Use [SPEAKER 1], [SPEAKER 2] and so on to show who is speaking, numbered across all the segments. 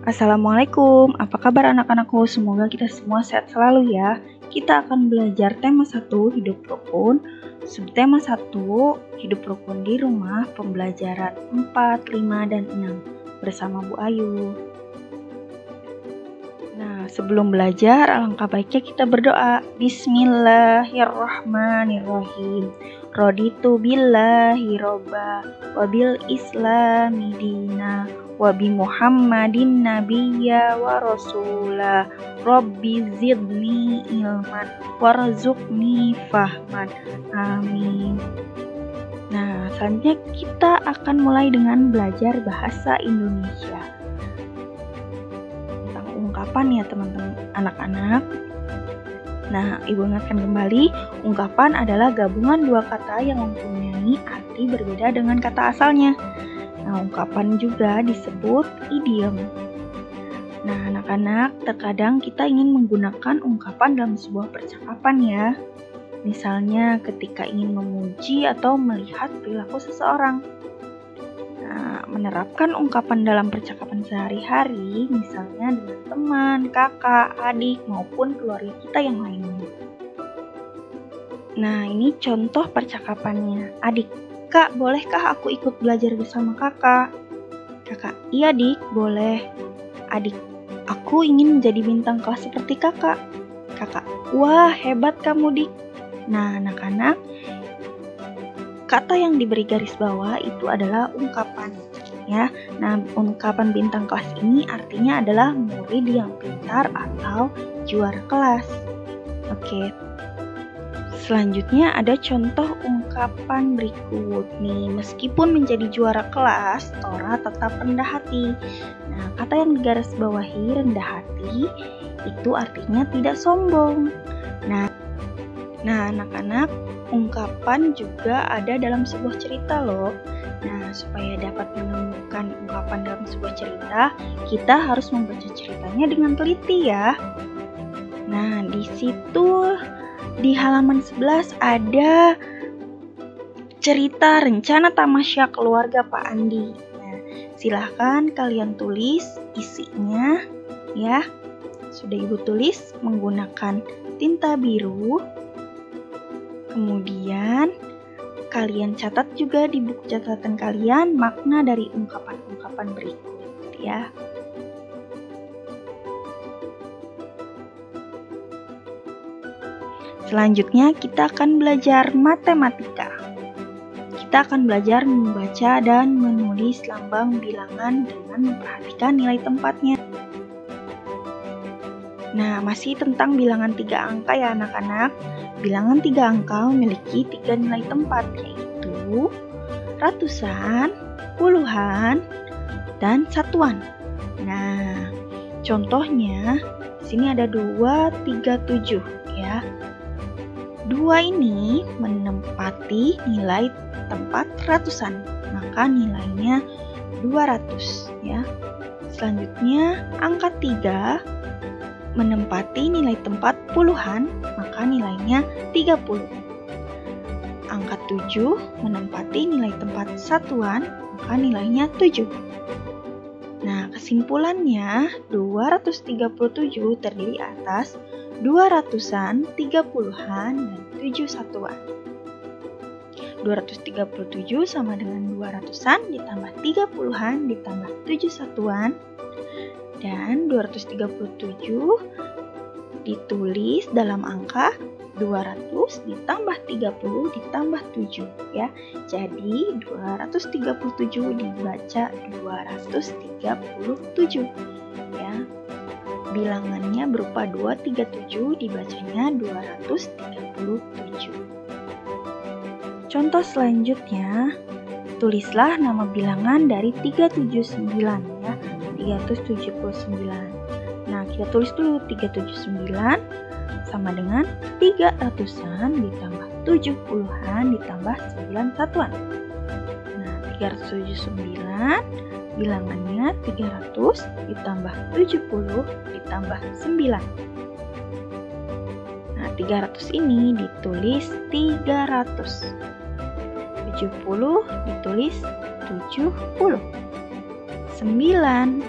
[SPEAKER 1] Assalamualaikum, apa kabar anak-anakku? Semoga kita semua sehat selalu ya. Kita akan belajar tema 1, hidup rukun. Subtema 1, hidup rukun di rumah, pembelajaran 4, 5, dan 6 bersama Bu Ayu. Nah, sebelum belajar, alangkah baiknya kita berdoa. Bismillahirrahmanirrahim. Raditu billahi robba, wabil islami dina, wabi Muhammadin nabiyya wa rasulah, Rabbi zidni ilman warzuqni fahman. Amin. Nah, selanjutnya kita akan mulai dengan belajar bahasa Indonesia. Tentang ungkapan ya teman-teman anak-anak. Nah, Ibu ingatkan kembali, ungkapan adalah gabungan dua kata yang mempunyai arti berbeda dengan kata asalnya. Nah, ungkapan juga disebut idiom. Nah, anak-anak, terkadang kita ingin menggunakan ungkapan dalam sebuah percakapan ya. Misalnya ketika ingin memuji atau melihat perilaku seseorang. Nah, menerapkan ungkapan dalam percakapan sehari-hari, misalnya dengan teman, kakak, adik, maupun keluarga kita yang lainnya. Nah, ini contoh percakapannya. Adik, Kak, bolehkah aku ikut belajar bersama kakak? Kakak, iya dik, boleh. Adik, aku ingin menjadi bintang kelas seperti kakak. Kakak, wah hebat kamu dik. Nah, anak-anak, kata yang diberi garis bawah itu adalah ungkapan ya. Nah, ungkapan bintang kelas ini artinya adalah murid yang pintar atau juara kelas. Oke. Selanjutnya ada contoh ungkapan berikut nih. Meskipun menjadi juara kelas, Tora tetap rendah hati. Nah, kata yang digaris bawahi rendah hati itu artinya tidak sombong. Nah, anak-anak, ungkapan juga ada dalam sebuah cerita loh. Nah, supaya dapat menemukan ungkapan dalam sebuah cerita, kita harus membaca ceritanya dengan teliti ya. Nah, di situ di halaman 11 ada cerita rencana tamasya keluarga Pak Andi. Nah, silahkan kalian tulis isinya ya. Sudah Ibu tulis menggunakan tinta biru. Kemudian kalian catat juga di buku catatan kalian makna dari ungkapan-ungkapan berikut ya. Selanjutnya kita akan belajar matematika. Kita akan belajar membaca dan menulis lambang bilangan dengan memperhatikan nilai tempatnya. Nah, masih tentang bilangan 3 angka ya anak-anak. Bilangan 3 angka memiliki 3 nilai tempat, yaitu ratusan, puluhan, dan satuan. Nah, contohnya di sini ada 2, 3, 7 ya. 2 ini menempati nilai tempat ratusan, maka nilainya 200 ya. Selanjutnya angka 3 menempati nilai tempat puluhan, maka nilainya 30. Angka 7 menempati nilai tempat satuan, maka nilainya 7. Nah, kesimpulannya 237 terdiri atas 200-an, 30-an, dan 7 satuan. 237 sama dengan 200-an ditambah 30-an ditambah 7 satuan. Dan 237 ditulis dalam angka 200 ditambah 30 ditambah 7 ya. Jadi 237 dibaca 237 ya. Bilangannya berupa 237 dibacanya 237. Contoh selanjutnya, tulislah nama bilangan dari 379 ya. 379. Nah, kita tulis dulu 379 sama dengan 300-an ditambah 70-an ditambah 9 satuan. Nah, 379 bilangannya 300 ditambah 70 ditambah 9. Nah, 300 ini ditulis 300. 70 ditulis 70. 9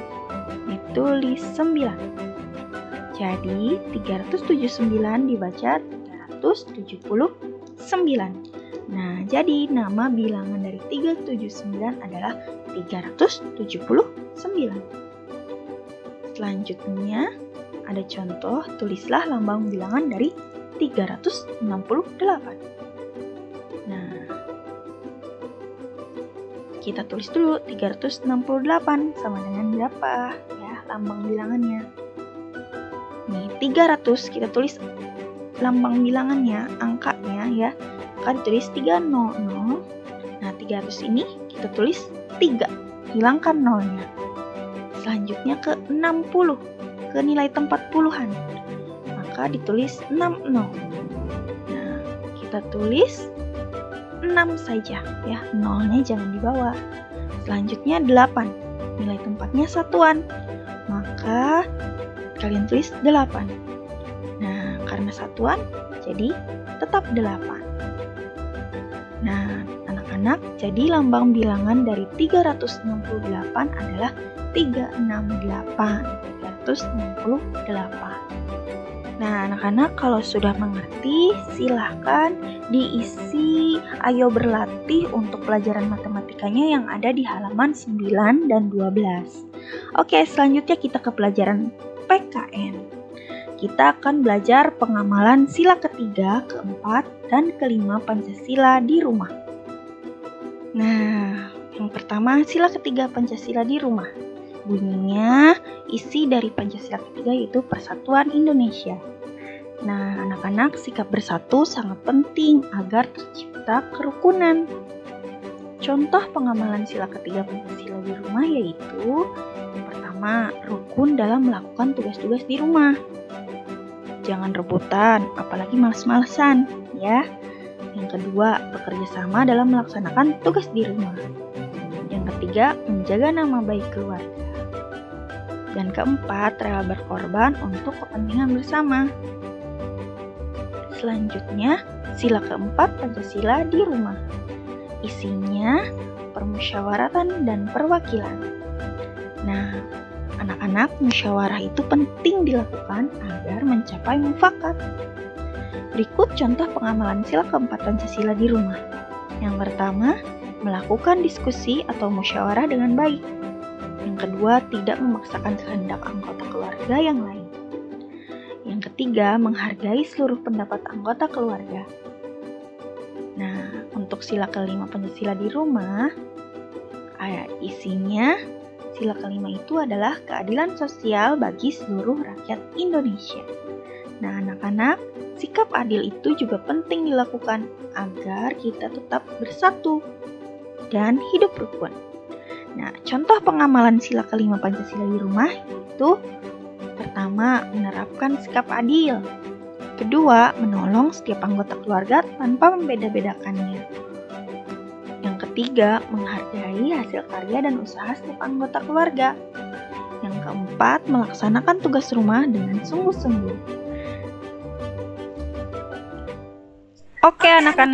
[SPEAKER 1] ditulis 9. Jadi 379 dibaca 379. Nah, jadi nama bilangan dari 379 adalah 379. Selanjutnya ada contoh, tulislah lambang bilangan dari 368. Nah, kita tulis dulu 368 sama dengan berapa ya lambang bilangannya. Nih 300 kita tulis lambang bilangannya, angkanya ya, akan tulis 300. Nah 300 ini kita tulis 3, hilangkan nolnya. Selanjutnya ke 60, ke nilai tempat puluhan, maka ditulis 60. Nah kita tulis 6 saja ya, nolnya jangan dibawa. Selanjutnya 8, nilai tempatnya satuan, maka kalian tulis 8. Nah karena satuan jadi tetap 8. Nah anak-anak, jadi lambang bilangan dari 368 adalah 368. Nah anak-anak, kalau sudah mengerti silahkan diisi ayo berlatih untuk pelajaran matematikanya yang ada di halaman 9 dan 12. Oke, selanjutnya kita ke pelajaran PKN. Kita akan belajar pengamalan sila ketiga, keempat, dan kelima Pancasila di rumah. Nah, yang pertama sila ketiga Pancasila di rumah. Bunyinya, isi dari Pancasila ketiga yaitu Persatuan Indonesia. Nah, anak-anak, sikap bersatu sangat penting agar tercipta kerukunan. Contoh pengamalan sila ketiga Pancasila di rumah yaitu yang pertama, rukun dalam melakukan tugas-tugas di rumah. Jangan rebutan, apalagi males-malesan, ya. Yang kedua, bekerja sama dalam melaksanakan tugas di rumah. Yang ketiga, menjaga nama baik keluarga. Dan keempat, rela berkorban untuk kepentingan bersama. Selanjutnya, sila keempat Pancasila di rumah. Isinya permusyawaratan dan perwakilan. Nah, anak-anak, musyawarah itu penting dilakukan agar mencapai mufakat. Berikut contoh pengamalan sila keempat Pancasila di rumah. Yang pertama, melakukan diskusi atau musyawarah dengan baik. Yang kedua, tidak memaksakan kehendak anggota keluarga yang lain. Yang ketiga, menghargai seluruh pendapat anggota keluarga. Nah, untuk sila kelima Pancasila di rumah, isinya sila kelima itu adalah keadilan sosial bagi seluruh rakyat Indonesia. Nah, anak-anak, sikap adil itu juga penting dilakukan agar kita tetap bersatu dan hidup rukun. Nah, contoh pengamalan sila kelima Pancasila di rumah itu pertama, menerapkan sikap adil. Kedua, menolong setiap anggota keluarga tanpa membeda-bedakannya. Yang ketiga, menghargai hasil karya dan usaha setiap anggota keluarga. Yang keempat, melaksanakan tugas rumah dengan sungguh-sungguh. Oke, anak-anak.